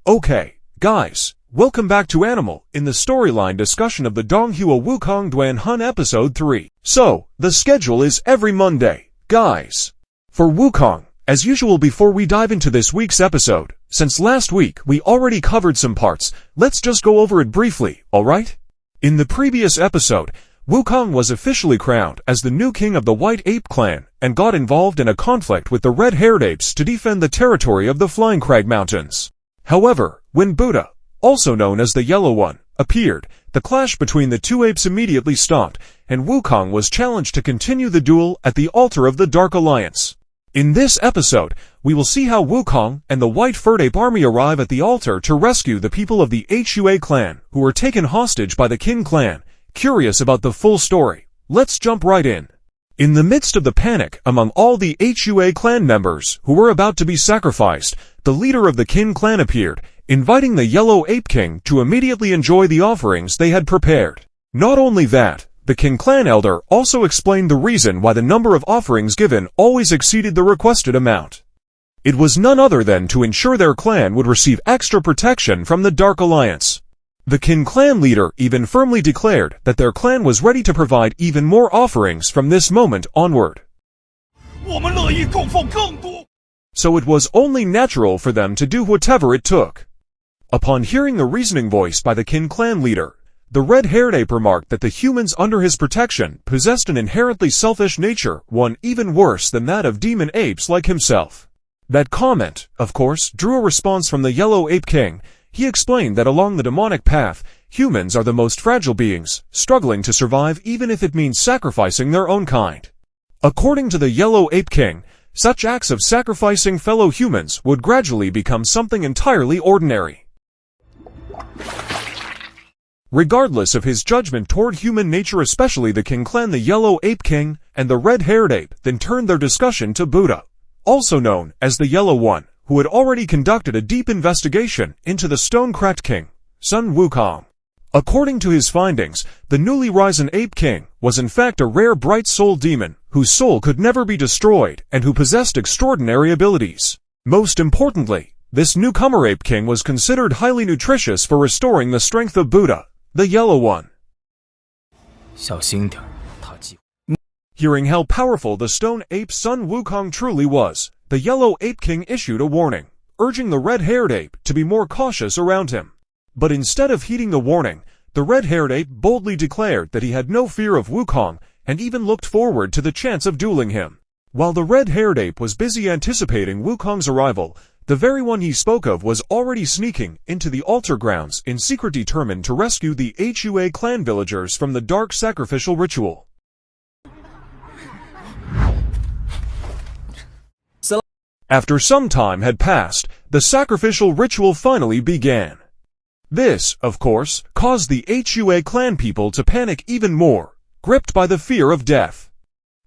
Okay, guys, welcome back to Animal in the storyline discussion of the Donghua Wukong Duan Hun episode 3. So, the schedule is every Monday, guys. For Wukong, as usual before we dive into this week's episode, since last week we already covered some parts, let's just go over it briefly, alright? In the previous episode, Wukong was officially crowned as the new king of the White Ape clan and got involved in a conflict with the Red-Haired Apes to defend the territory of the Flying Crag Mountains. However, when Buddha, also known as the Yellow One, appeared, the clash between the two apes immediately stopped, and Wukong was challenged to continue the duel at the altar of the Dark Alliance. In this episode, we will see how Wukong and the White Furred Ape army arrive at the altar to rescue the people of the Hua clan who were taken hostage by the Qin clan. Curious about the full story? Let's jump right in. In the midst of the panic among all the Hua clan members who were about to be sacrificed, the leader of the Qin clan appeared, inviting the Yellow Ape King to immediately enjoy the offerings they had prepared. Not only that, the Qin clan elder also explained the reason why the number of offerings given always exceeded the requested amount. It was none other than to ensure their clan would receive extra protection from the Dark Alliance. The Qin clan leader even firmly declared that their clan was ready to provide even more offerings from this moment onward. So it was only natural for them to do whatever it took. Upon hearing the reasoning voiced by the Qin clan leader, the Red-Haired Ape remarked that the humans under his protection possessed an inherently selfish nature, one even worse than that of demon apes like himself. That comment, of course, drew a response from the Yellow Ape King. He explained that along the demonic path, humans are the most fragile beings, struggling to survive even if it means sacrificing their own kind. According to the Yellow Ape King, such acts of sacrificing fellow humans would gradually become something entirely ordinary. Regardless of his judgment toward human nature, especially the Qin clan, the Yellow Ape King and the Red-Haired Ape then turned their discussion to Buddha, also known as the Yellow One, who had already conducted a deep investigation into the stone-cracked king, Sun Wukong. According to his findings, the newly risen Ape King was in fact a rare bright soul demon, whose soul could never be destroyed and who possessed extraordinary abilities. Most importantly, this newcomer Ape King was considered highly nutritious for restoring the strength of Buddha, the Yellow One. Hearing how powerful the stone ape Sun Wukong truly was, the Yellow Ape King issued a warning, urging the Red-Haired Ape to be more cautious around him. But instead of heeding the warning, the Red-Haired Ape boldly declared that he had no fear of Wukong and even looked forward to the chance of dueling him. While the Red-Haired Ape was busy anticipating Wukong's arrival, the very one he spoke of was already sneaking into the altar grounds in secret, determined to rescue the Hua clan villagers from the dark sacrificial ritual. After some time had passed, the sacrificial ritual finally began. This, of course, caused the Hua clan people to panic even more, gripped by the fear of death.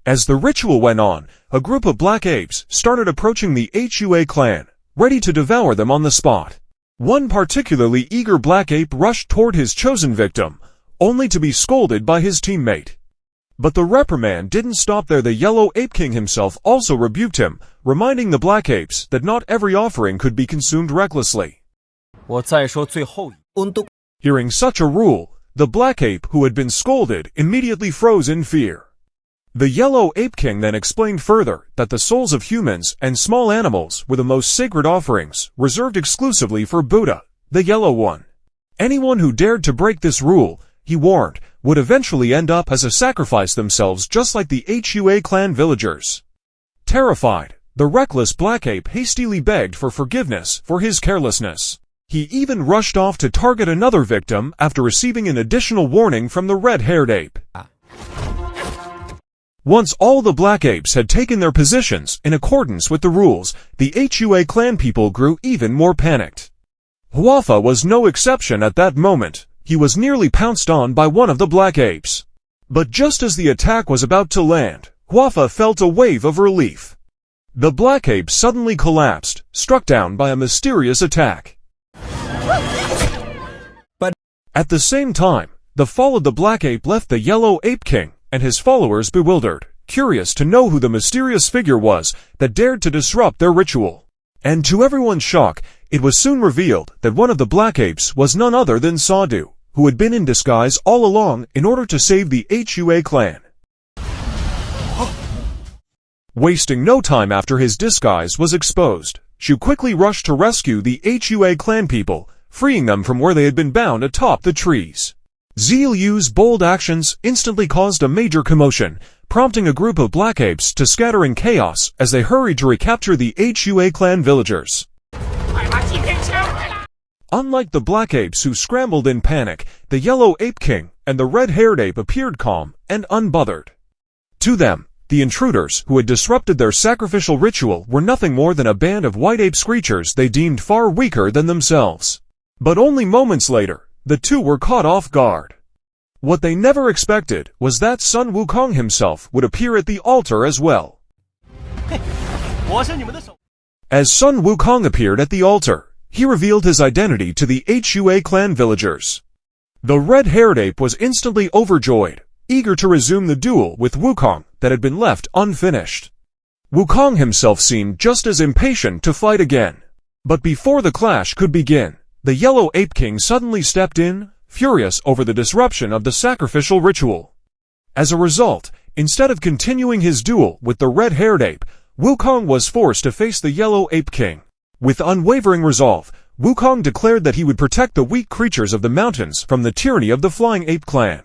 As the ritual went on, a group of black apes started approaching the Hua clan, ready to devour them on the spot. One particularly eager black ape rushed toward his chosen victim, only to be scolded by his teammate. But the reprimand didn't stop there. The Yellow Ape King himself also rebuked him, reminding the black apes that not every offering could be consumed recklessly. Hearing such a rule, the black ape who had been scolded immediately froze in fear. The Yellow Ape King then explained further that the souls of humans and small animals were the most sacred offerings, reserved exclusively for Buddha, the Yellow One. Anyone who dared to break this rule, he warned, would eventually end up as a sacrifice themselves, just like the Hua clan villagers. Terrified, the reckless black ape hastily begged for forgiveness for his carelessness. He even rushed off to target another victim after receiving an additional warning from the Red-Haired Ape. Once all the black apes had taken their positions in accordance with the rules, the Hua clan people grew even more panicked. Huafa was no exception at that moment. He was nearly pounced on by one of the black apes. But just as the attack was about to land, Huafa felt a wave of relief. The black ape suddenly collapsed, struck down by a mysterious attack. But at the same time, the fall of the black ape left the Yellow Ape King and his followers bewildered, curious to know who the mysterious figure was that dared to disrupt their ritual. And to everyone's shock, It was soon revealed that one of the Black Apes was none other than Sadu, who had been in disguise all along in order to save the Hua clan. Wasting no time after his disguise was exposed, Shu quickly rushed to rescue the Hua clan people, freeing them from where they had been bound atop the trees. Xuliu's bold actions instantly caused a major commotion, prompting a group of Black Apes to scatter in chaos as they hurried to recapture the Hua clan villagers. Unlike the Black Apes who scrambled in panic, the Yellow Ape King and the Red-Haired Ape appeared calm and unbothered. To them, the intruders who had disrupted their sacrificial ritual were nothing more than a band of white ape creatures they deemed far weaker than themselves. But only moments later, the two were caught off guard. What they never expected was that Sun Wukong himself would appear at the altar as well. As Sun Wukong appeared at the altar, he revealed his identity to the Hua clan villagers. The Red-Haired Ape was instantly overjoyed, eager to resume the duel with Wukong that had been left unfinished. Wukong himself seemed just as impatient to fight again. But before the clash could begin, the Yellow Ape King suddenly stepped in, furious over the disruption of the sacrificial ritual. As a result, instead of continuing his duel with the Red-Haired Ape, Wukong was forced to face the Yellow Ape King. With unwavering resolve, Wukong declared that he would protect the weak creatures of the mountains from the tyranny of the Flying Ape clan.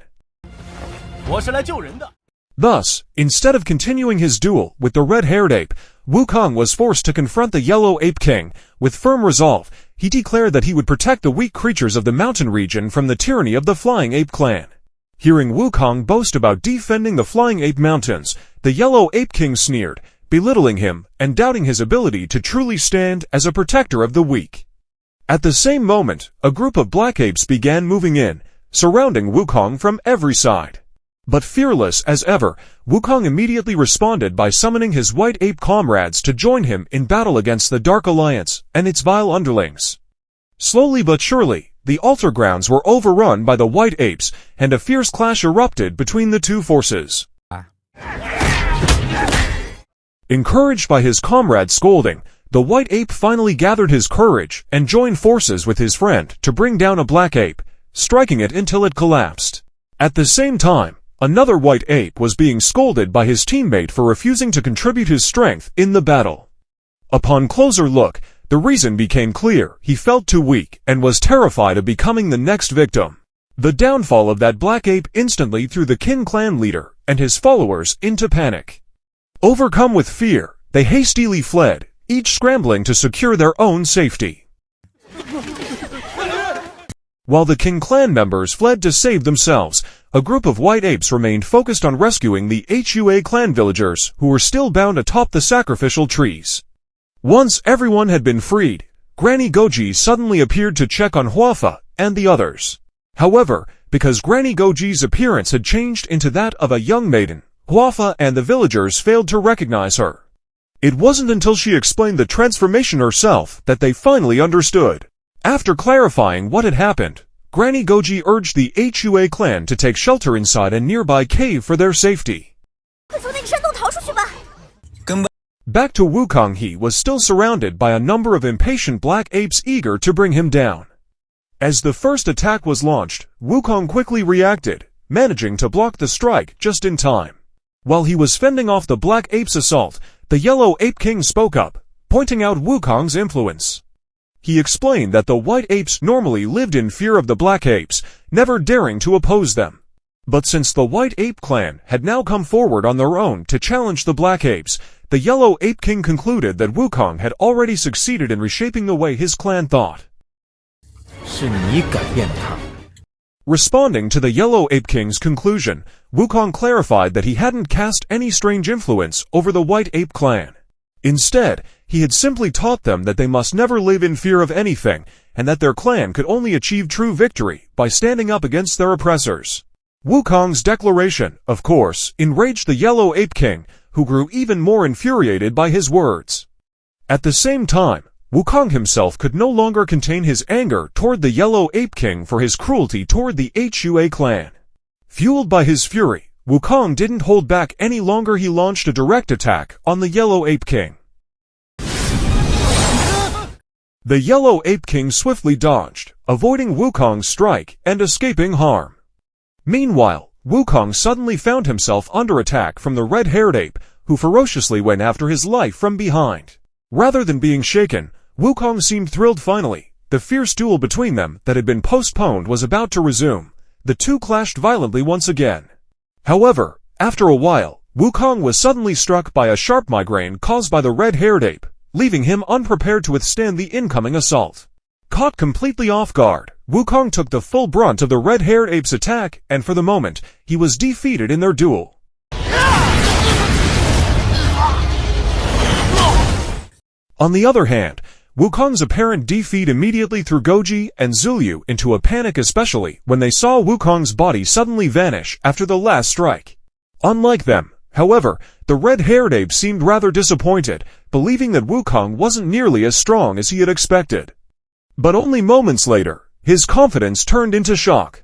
Thus, instead of continuing his duel with the Red-Haired Ape, Wukong was forced to confront the Yellow Ape King. With firm resolve, he declared that he would protect the weak creatures of the mountain region from the tyranny of the Flying Ape clan. Hearing Wukong boast about defending the Flying Ape Mountains, the Yellow Ape King sneered, belittling him and doubting his ability to truly stand as a protector of the weak. At the same moment, a group of Black Apes began moving in, surrounding Wukong from every side. But fearless as ever, Wukong immediately responded by summoning his white ape comrades to join him in battle against the Dark Alliance and its vile underlings. Slowly but surely, the altar grounds were overrun by the white apes, and a fierce clash erupted between the two forces. Encouraged by his comrade's scolding, the white ape finally gathered his courage and joined forces with his friend to bring down a black ape, striking it until it collapsed. At the same time, another white ape was being scolded by his teammate for refusing to contribute his strength in the battle. Upon closer look, the reason became clear: he felt too weak and was terrified of becoming the next victim. The downfall of that black ape instantly threw the Qin clan leader and his followers into panic. Overcome with fear, they hastily fled, each scrambling to secure their own safety. While the Qin clan members fled to save themselves, a group of white apes remained focused on rescuing the Hua clan villagers who were still bound atop the sacrificial trees. Once everyone had been freed, Granny Goji suddenly appeared to check on Huafa and the others. However, because Granny Goji's appearance had changed into that of a young maiden, Huafa and the villagers failed to recognize her. It wasn't until she explained the transformation herself that they finally understood. After clarifying what had happened, Granny Goji urged the Hua clan to take shelter inside a nearby cave for their safety. Back to Wukong, he was still surrounded by a number of impatient black apes eager to bring him down. As the first attack was launched, Wukong quickly reacted, managing to block the strike just in time. While he was fending off the Black Ape's assault, the Yellow Ape King spoke up, pointing out Wukong's influence. He explained that the White Apes normally lived in fear of the Black Apes, never daring to oppose them. But since the White Ape clan had now come forward on their own to challenge the Black Apes, the Yellow Ape King concluded that Wukong had already succeeded in reshaping the way his clan thought. Responding to the Yellow Ape King's conclusion, Wukong clarified that he hadn't cast any strange influence over the White Ape clan. Instead, he had simply taught them that they must never live in fear of anything, and that their clan could only achieve true victory by standing up against their oppressors. Wukong's declaration, of course, enraged the Yellow Ape King, who grew even more infuriated by his words. At the same time, Wukong himself could no longer contain his anger toward the Yellow Ape King for his cruelty toward the Hua clan. Fueled by his fury, Wukong didn't hold back any longer. He launched a direct attack on the Yellow Ape King. The yellow ape king swiftly dodged, avoiding Wukong's strike and escaping harm. Meanwhile, Wukong suddenly found himself under attack from the red-haired ape, who ferociously went after his life from behind. Rather than being shaken, Wukong seemed thrilled finally. The fierce duel between them that had been postponed was about to resume. The two clashed violently once again. However, after a while, Wukong was suddenly struck by a sharp migraine caused by the red-haired ape, leaving him unprepared to withstand the incoming assault. Caught completely off guard, Wukong took the full brunt of the red-haired ape's attack, and for the moment, he was defeated in their duel. On the other hand, Wukong's apparent defeat immediately threw Goji and Xuliu into a panic, especially when they saw Wukong's body suddenly vanish after the last strike. Unlike them, however, the red-haired ape seemed rather disappointed, believing that Wukong wasn't nearly as strong as he had expected. But only moments later, his confidence turned into shock.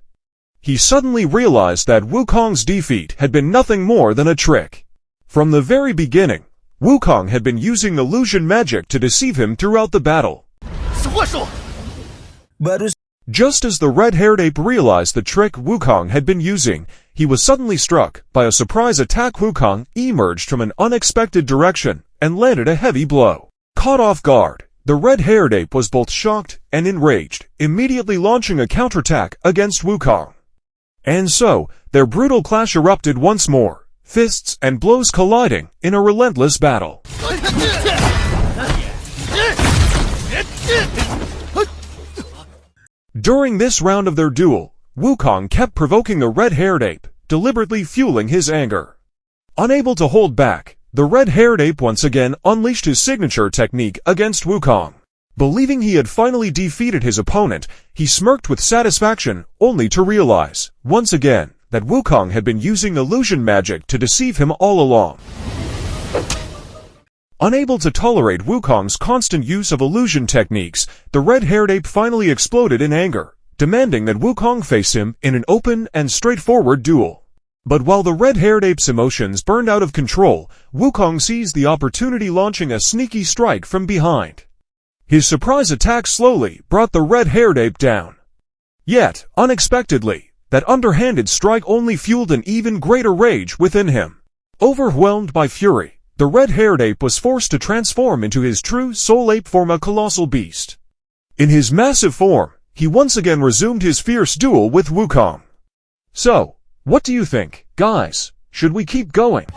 He suddenly realized that Wukong's defeat had been nothing more than a trick. From the very beginning, Wukong had been using illusion magic to deceive him throughout the battle. Just as the red-haired ape realized the trick Wukong had been using, he was suddenly struck by a surprise attack. Wukong emerged from an unexpected direction and landed a heavy blow. Caught off guard, the red-haired ape was both shocked and enraged, immediately launching a counterattack against Wukong. And so, their brutal clash erupted once more, fists and blows colliding in a relentless battle. During this round of their duel, Wukong kept provoking the red-haired ape, deliberately fueling his anger. Unable to hold back, the red-haired ape once again unleashed his signature technique against Wukong. Believing he had finally defeated his opponent, he smirked with satisfaction, only to realize, once again, that Wukong had been using illusion magic to deceive him all along. Unable to tolerate Wukong's constant use of illusion techniques, the red-haired ape finally exploded in anger, demanding that Wukong face him in an open and straightforward duel. But while the red-haired ape's emotions burned out of control, Wukong seized the opportunity, launching a sneaky strike from behind. His surprise attack slowly brought the red-haired ape down. Yet, unexpectedly, that underhanded strike only fueled an even greater rage within him. Overwhelmed by fury, the red-haired ape was forced to transform into his true soul ape form, a colossal beast. In his massive form, he once again resumed his fierce duel with Wukong. So, what do you think, guys? Should we keep going?